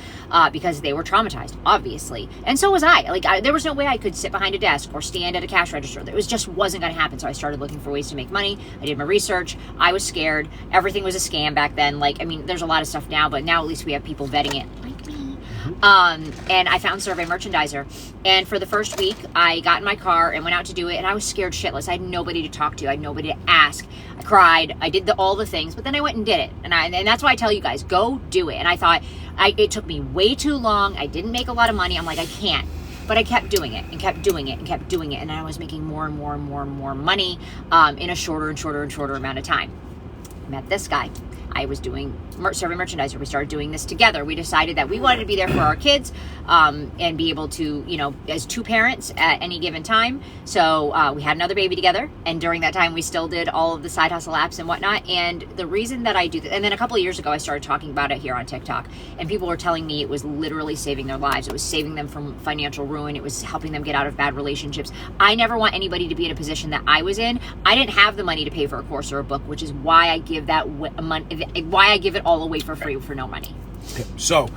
because they were traumatized, obviously. And so was I. There was no way I could sit behind a desk or stand at a cash register. It just wasn't going to happen. So I started looking for ways to make money. I did my research. I was scared. Everything was a scam back then. There's a lot of stuff now, but now at least we have people vetting it. Like me. And I found Survey Merchandiser. And for the first week, I got in my car and went out to do it, and I was scared shitless. I had nobody to talk to. I had nobody to ask. I cried. I did all the things, but then I went and did it. And that's why I tell you guys, go do it. And I thought, it took me way too long. I didn't make a lot of money. I'm like, I can't. But I kept doing it and kept doing it and kept doing it. And I was making more and more and more and more money in a shorter and shorter and shorter amount of time. I met this guy. I was doing Survey Merchandiser. We started doing this together. We decided that we wanted to be there for our kids and be able to, as 2 parents at any given time. So we had another baby together. And during that time, we still did all of the side hustle apps and whatnot. And the reason that I do that, and then a couple of years ago, I started talking about it here on TikTok. And people were telling me it was literally saving their lives. It was saving them from financial ruin. It was helping them get out of bad relationships. I never want anybody to be in a position that I was in. I didn't have the money to pay for a course or a book, which is why I give why I give it all away for free for no money. So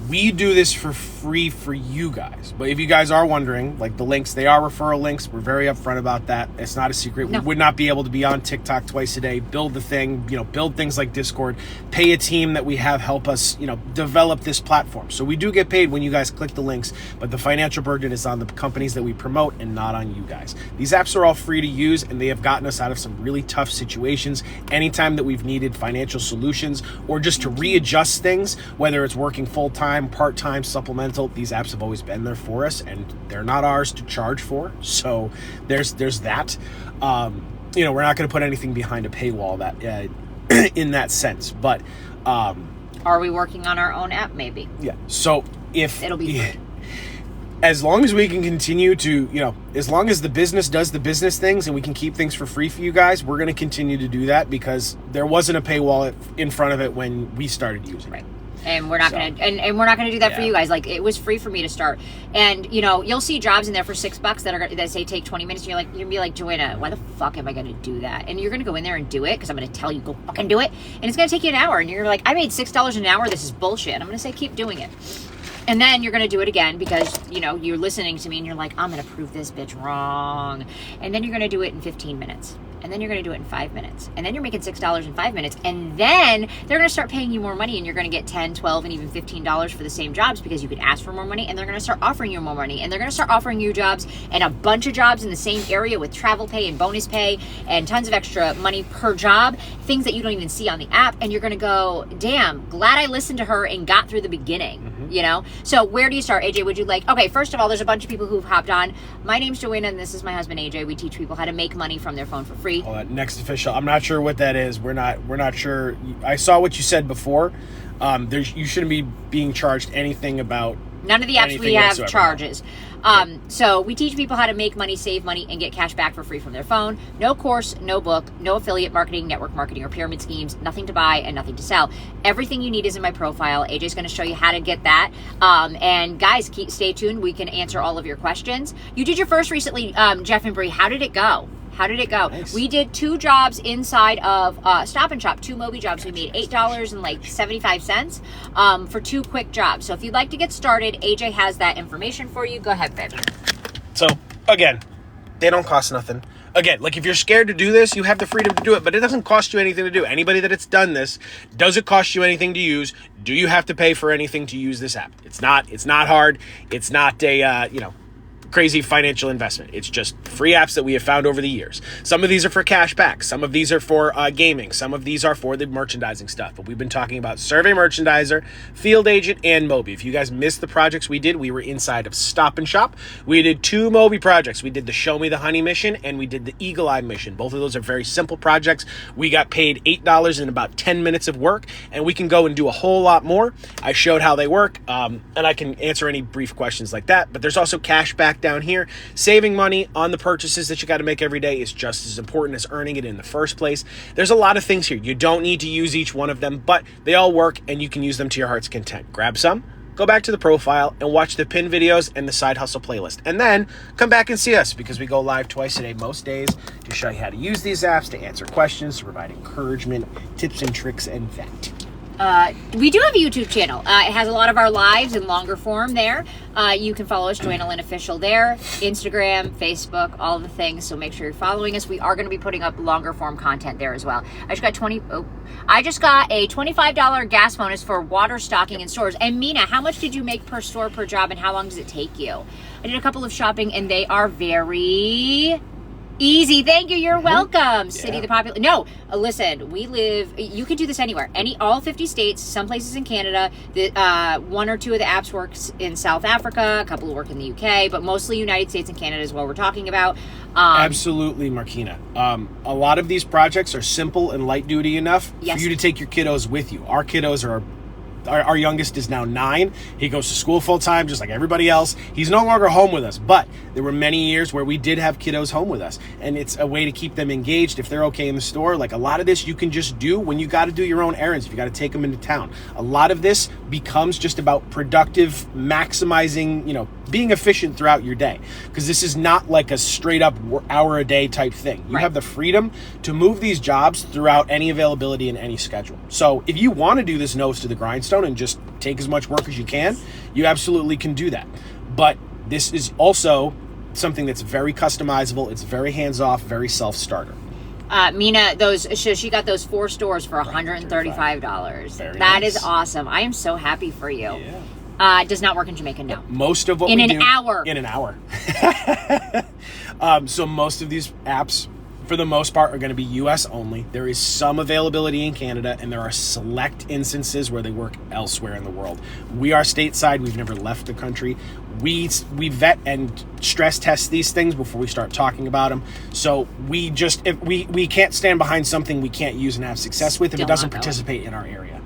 we do this for free for you guys. But if you guys are wondering, the links, they are referral links. We're very upfront about that. It's not a secret. No. We would not be able to be on TikTok twice a day, build the thing, build things like Discord, pay a team that we have help us, develop this platform. So we do get paid when you guys click the links, but the financial burden is on the companies that we promote and not on you guys. These apps are all free to use, and they have gotten us out of some really tough situations anytime that we've needed financial solutions or just to readjust things, whether it's working full-time full-time, part-time, supplemental. These apps have always been there for us, and they're not ours to charge for. So there's that. You know, we're not going to put anything behind a paywall that in that sense. But are we working on our own app? Maybe. Yeah. So if it'll be free. As long as we can continue to, you know, as long as the business does the business things and we can keep things for free for you guys, we're going to continue to do that, because there wasn't a paywall in front of it when we started using it. And we're not going to, and we're not going to do that for you guys. Like, it was free for me to start. And, you know, you'll see jobs in there for $6 that say take 20 minutes. And you're going to be like, Joanna, why the fuck am I going to do that? And you're going to go in there and do it, because I'm going to tell you, go fucking do it. And it's going to take you an hour. And you're like, I made $6 an hour. This is bullshit. I'm going to say, keep doing it. And then you're going to do it again because, you know, you're listening to me and you're like, I'm going to prove this bitch wrong. And then you're going to do it in 15 minutes. And then you're going to do it in 5 minutes. And then you're making $6 in 5 minutes. And then they're going to start paying you more money, and you're going to get $10, $12, and even $15 for the same jobs, because you could ask for more money, and they're going to start offering you more money. And they're going to start offering you jobs, and a bunch of jobs in the same area with travel pay and bonus pay and tons of extra money per job, things that you don't even see on the app. And you're going to go, damn, glad I listened to her and got through the beginning, you know? So where do you start, AJ? Would you like, okay, first of all, there's a bunch of people who've hopped on. My name's Joanna, and this is my husband, AJ. We teach people how to make money from their phone for free. Next official. I'm not sure what that is. We're not sure. I saw what you said before. You shouldn't be being charged anything about. None of the apps we have whatsoever. charges. So we teach people how to make money, save money, and get cash back for free from their phone. No course, no book, no affiliate marketing, network marketing, or pyramid schemes. Nothing to buy and nothing to sell. Everything you need is in my profile. AJ's going to show you how to get that. And guys, stay tuned. We can answer all of your questions. You did your first recently, Jeff and Bree. How did it go? How did it go? Nice. We did 2 jobs inside of Stop and Shop, 2 Moby jobs. We made $8 and like 75 cents for 2 quick jobs. So if you'd like to get started, AJ has that information for you. Go ahead, babe. So again, they don't cost nothing. Again, like if you're scared to do this, you have the freedom to do it, but it doesn't cost you anything to do. Anybody that it's done this, does it cost you anything to use? Do you have to pay for anything to use this app? It's not hard. It's not a, crazy financial investment. It's just free apps that we have found over the years. Some of these are for cash back. Some of these are for gaming. Some of these are for the merchandising stuff. But we've been talking about Survey Merchandiser, Field Agent, and Moby. If you guys missed the projects we did, we were inside of Stop and Shop. We did 2 Moby projects. We did the Show Me the Honey mission, and we did the Eagle Eye mission. Both of those are very simple projects. We got paid $8 in about 10 minutes of work, and we can go and do a whole lot more. I showed how they work, and I can answer any brief questions like that. But there's also cash back down here. Saving money on the purchases that you got to make every day is just as important as earning it in the first place. There's a lot of things here. You don't need to use each one of them, but they all work, and you can use them to your heart's content. Grab some, go back to the profile, and watch the pin videos and the side hustle playlist. And then come back and see us, because we go live twice a day most days to show you how to use these apps, to answer questions, to provide encouragement, tips and tricks, and that. We do have a YouTube channel. It has a lot of our lives in longer form there. You can follow us, Joanna Lynn Official there, Instagram, Facebook, all the things. So make sure you're following us. We are going to be putting up longer form content there as well. I just got a $25 gas bonus for water stocking in stores. And Mina, how much did you make per store per job, and how long does it take you? I did a couple of shopping, and they are very easy. Thank you. You're welcome. City, the popular. No, listen, you can do this anywhere. All 50 states, some places in Canada. 1 or 2 of the apps works in South Africa. A couple work in the UK, but mostly United States and Canada is what we're talking about. Absolutely, Markina. A lot of these projects are simple and light duty enough for you to take your kiddos with you. Our kiddos are our youngest is now 9. He goes to school full time, just like everybody else. He's no longer home with us, but there were many years where we did have kiddos home with us, and it's a way to keep them engaged. If they're okay in the store, like a lot of this you can just do when you got to do your own errands, if you got to take them into town. A lot of this becomes just about productive, maximizing, being efficient throughout your day, because this is not like a straight up hour a day type thing. You have the freedom to move these jobs throughout any availability and any schedule. So if you want to do this nose to the grindstone and just take as much work as you can, you absolutely can do that. But this is also something that's very customizable. It's very hands-off, very self-starter. Mina, she got those 4 stores for $135. That is awesome. I am so happy for you. Yeah. Does not work in Jamaica, no. Most of what in we an do hour. In an hour. So most of these apps for the most part, are going to be U.S. only. There is some availability in Canada, and there are select instances where they work elsewhere in the world. We are stateside. We've never left the country. We vet and stress test these things before we start talking about them. So we just, if we can't stand behind something we can't use and have success with if it doesn't participate in our area.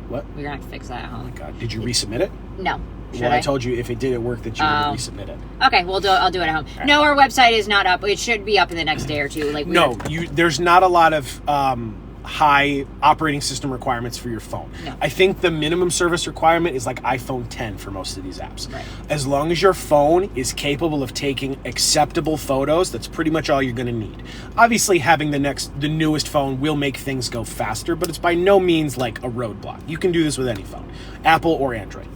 What? We're going to have to fix that, huh? Oh my God. Did you resubmit it? No. I told you if it didn't work that you would resubmit it. Okay, I'll do it at home. Right. No, our website is not up. It should be up in the next day or two. There's not a lot of high operating system requirements for your phone. No. I think the minimum service requirement is like iPhone 10 for most of these apps. Right. As long as your phone is capable of taking acceptable photos, that's pretty much all you're going to need. Obviously, having the newest phone will make things go faster, but it's by no means like a roadblock. You can do this with any phone, Apple or Android.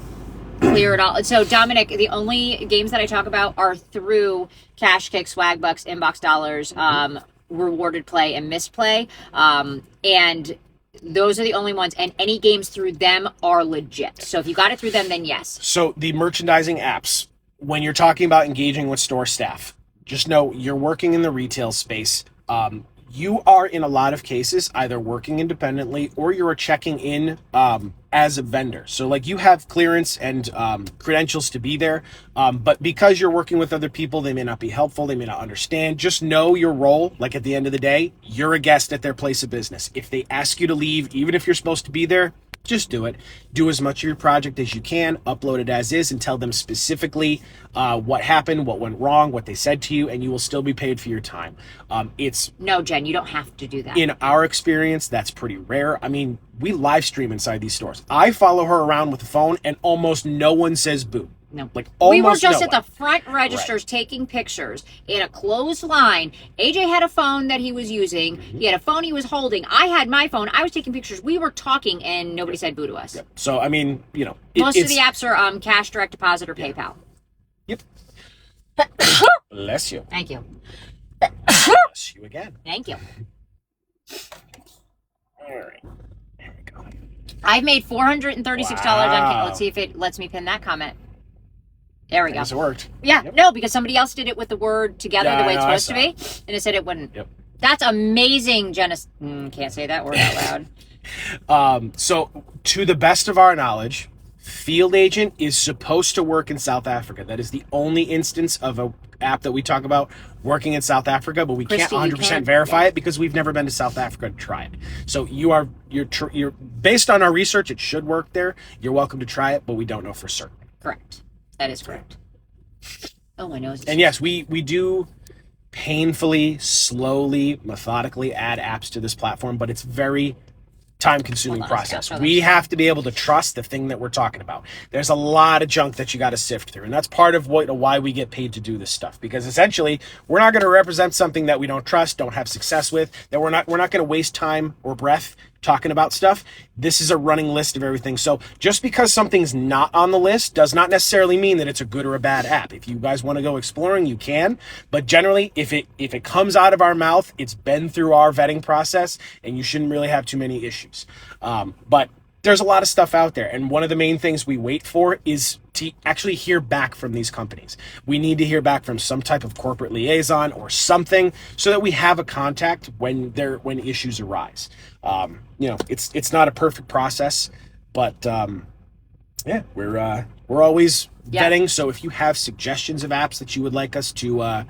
Clear it all. So, Dominic, the only games that I talk about are through Cash Kick, Swag Bucks, Inbox Dollars, Rewarded Play, and Misplay. And those are the only ones. And any games through them are legit. So, if you got it through them, then yes. So, the merchandising apps, when you're talking about engaging with store staff, just know you're working in the retail space. You are, in a lot of cases, either working independently or you're checking in as a vendor. So, like, you have clearance and credentials to be there, but because you're working with other people, they may not be helpful, they may not understand. Just know your role. Like, at the end of the day, you're a guest at their place of business. If they ask you to leave, even if you're supposed to be there, just do it. Do as much of your project as you can, upload it as is, and tell them specifically what happened, what went wrong, what they said to you, and you will still be paid for your time. No, Jen, you don't have to do that. In our experience, that's pretty rare. I mean, we live stream inside these stores. I follow her around with the phone, and almost no one says boo. No. Like, almost we were just no at the front registers taking pictures in a closed line. AJ had a phone that he was using. He had a phone he was holding. I had my phone. I was taking pictures. We were talking, and nobody said boo to us. Yep. So, I mean, most of the apps are cash, direct deposit, or PayPal. Yep. Bless you. Thank you. Bless you again. Thank you. All right. There we go. I've made $436 on. Let's see if it lets me pin that comment. There we go. It worked. Yeah, yep. No, because somebody else did it with the word together the way it's supposed to be, and it said it wouldn't. Yep. That's amazing, Janice. Can't say that word out loud. So, to the best of our knowledge, Field Agent is supposed to work in South Africa. That is the only instance of a app that we talk about working in South Africa, but we can't 100% verify it because we've never been to South Africa to try it. So you're based on our research, it should work there. You're welcome to try it, but we don't know for certain. Correct. That is correct. Oh, my nose. And yes, we do painfully, slowly, methodically add apps to this platform, but it's very time-consuming process. We have to be able to trust the thing that we're talking about. There's a lot of junk that you got to sift through, and that's part of why we get paid to do this stuff. Because essentially, we're not going to represent something that we don't trust, don't have success with, that we're not going to waste time or breath talking about stuff. This is a running list of everything. So just because something's not on the list does not necessarily mean that it's a good or a bad app. If you guys want to go exploring, you can. But generally, if it comes out of our mouth, it's been through our vetting process, and you shouldn't really have too many issues. But there's a lot of stuff out there. And one of the main things we wait for is to actually hear back from these companies. We need to hear back from some type of corporate liaison or something so that we have a contact when issues arise. It's not a perfect process, but we're always vetting. So if you have suggestions of apps that you would like us to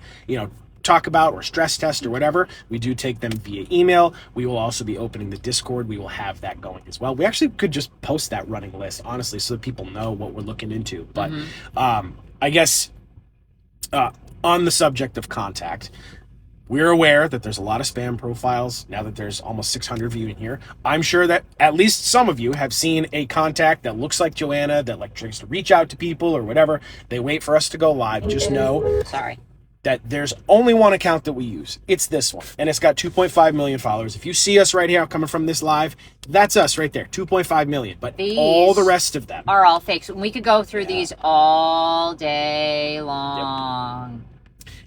talk about or stress test or whatever, we do take them via email. We will also be opening the Discord. We will have that going as well. We actually could just post that running list, honestly, so that people know what we're looking into. But I guess on the subject of contact, we're aware that there's a lot of spam profiles now that there's almost 600 viewed in here. I'm sure that at least some of you have seen a contact that looks like Joanna that tries to reach out to people or whatever. They wait for us to go live. Just know that there's only one account that we use. It's this one, and it's got 2.5 million followers. If you see us right here coming from this live, that's us right there, 2.5 million. But these all the rest of them are all fakes. We could go through these all day long. Yep.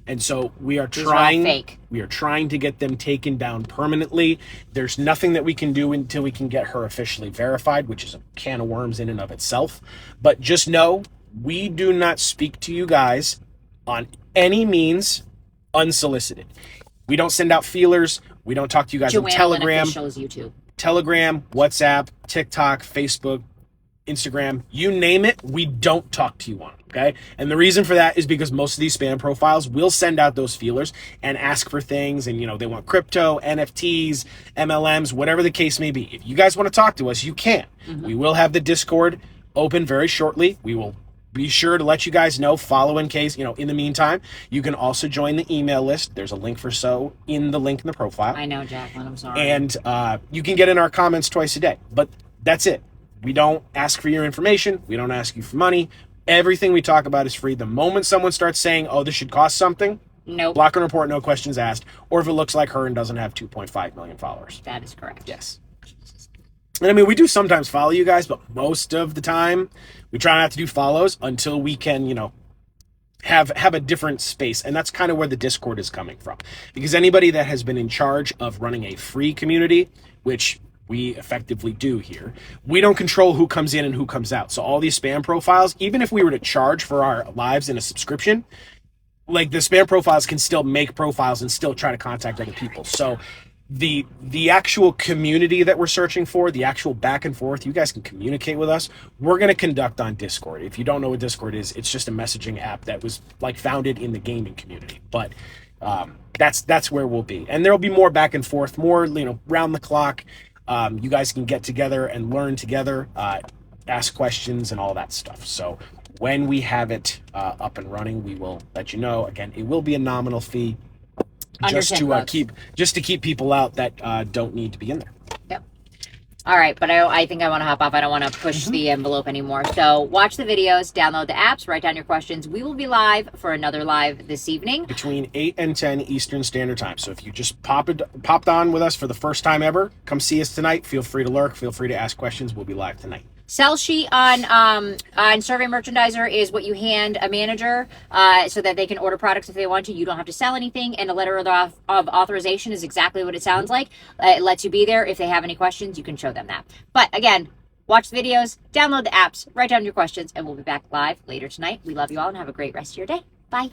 And so we are trying to get them taken down permanently. There's nothing that we can do until we can get her officially verified, which is a can of worms in and of itself. But just know, we do not speak to you guys on any means unsolicited. We don't send out feelers. We don't talk to you guys on Telegram. YouTube. Telegram, WhatsApp, TikTok, Facebook, Instagram, you name it, we don't talk to you on, okay? And the reason for that is because most of these spam profiles will send out those feelers and ask for things, and they want crypto, NFTs, MLMs, whatever the case may be. If you guys want to talk to us, you can. We will have the Discord open very shortly. We will be sure to let you guys know, follow in case, in the meantime. You can also join the email list. There's a link for so in the link in the profile. I know, Jacqueline, I'm sorry. And you can get in our comments twice a day, but that's it. We don't ask for your information. We don't ask you for money. Everything we talk about is free. The moment someone starts saying, oh, this should cost something, nope. Block and report, no questions asked. Or if it looks like her and doesn't have 2.5 million followers. That is correct. Yes. And I mean, we do sometimes follow you guys, but most of the time we try not to do follows until we can, have a different space. And that's kind of where the Discord is coming from. Because anybody that has been in charge of running a free community, which we effectively do here, we don't control who comes in and who comes out. So all these spam profiles, even if we were to charge for our lives in a subscription, like the spam profiles can still make profiles and still try to contact other people. So the actual community that we're searching for, the actual back and forth, you guys can communicate with us. We're going to conduct on Discord. If you don't know what Discord is, it's just a messaging app that was founded in the gaming community. But that's where we'll be. And there'll be more back and forth, more, round the clock. You guys can get together and learn together, ask questions and all that stuff. So when we have it up and running, we will let you know. Again, it will be a nominal fee just to keep people out that don't need to be in there. Yep. All right, but I think I want to hop off. I don't want to push the envelope anymore. So watch the videos, download the apps, write down your questions. We will be live for another live this evening. Between 8 and 10 Eastern Standard Time. So if you just popped on with us for the first time ever, come see us tonight. Feel free to lurk. Feel free to ask questions. We'll be live tonight. Sell sheet on Survey Merchandiser is what you hand a manager so that they can order products if they want to. You don't have to sell anything, and a letter of authorization is exactly what it sounds like. It lets you be there. If they have any questions, you can show them that. But again, watch the videos, download the apps, write down your questions, and we'll be back live later tonight. We love you all and have a great rest of your day. Bye.